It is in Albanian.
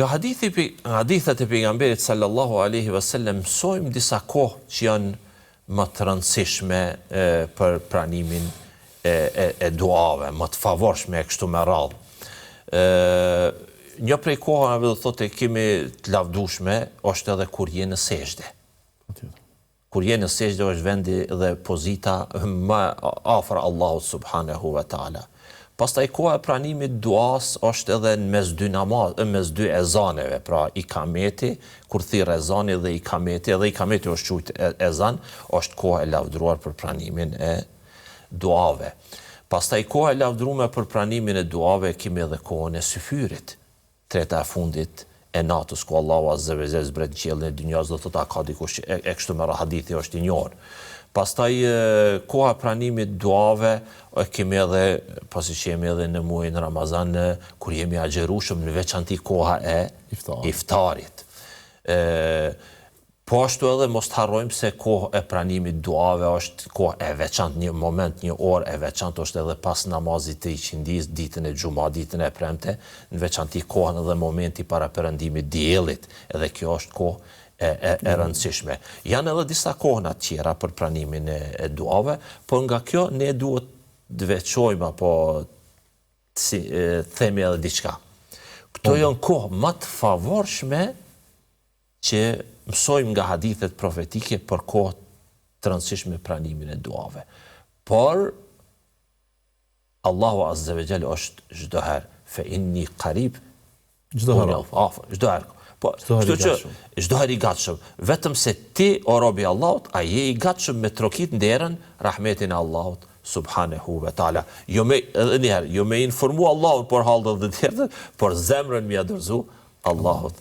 Nga hadithet e pejgamberit sallallahu alaihi wasallam mësojmë disa kohë që janë më të rëndësishme për pranimin e duave, më të favorshme e kështu me radhë. Një prej kohave do thotë kemi të lavdueshme është edhe kur je në sejdë. Kur je në sejdë është vendi dhe pozita më afër Allahut subhanahu wa taala. Pastaj koha e pranimit duas është edhe në mes dy ezaneve, pra ikameti, kur thirr ezani dhe ikameti është quajtur ezan, është koha e lavdruar për pranimin e duave. Pastaj koha e lavdruar për pranimin e duave kemi edhe kohën e syfyrit, treta e fundit e natës, ku Allahu azza wa jalla zbret qiellin e dynjas, do thotë ka dikush e kështu me hadithi është i njohur. Pastaj koha pranimit duave kemi edhe, pasi që jemi edhe në muajin Ramazan, kur jemi agjerueshëm, në veçanti koha e iftarit. Po ashtu edhe mos të harrojmë se koha e pranimit duave është koha e veçantë, një moment, një orë e veçantë është edhe pas namazit të iqindis, ditën e xuma, ditën e premte, në veçanti kohën edhe momenti para perëndimit diellit, edhe kjo është kohë e rëndësishme. Janë edhe disa kohëna tjera për pranimin e duave, por nga kjo ne duhet të veçojmë apo themi edhe diçka. Këto janë kohë më të favorshme që mësojmë nga hadithet profetike për kohë të rëndësishme pranimin e duave. Por Allahu azza wa jalla është çdo herë fe inni qarib, çdo herë. Po, kështu që çdo herë i gatshëm, vetëm se ti o robi Allahut, a je i gatshëm me trokit nderën rahmetin e Allahut subhanahu wa taala. Jo me informu Allahut por hallë dhe tjetër, por zemrën mi adërzu Allahut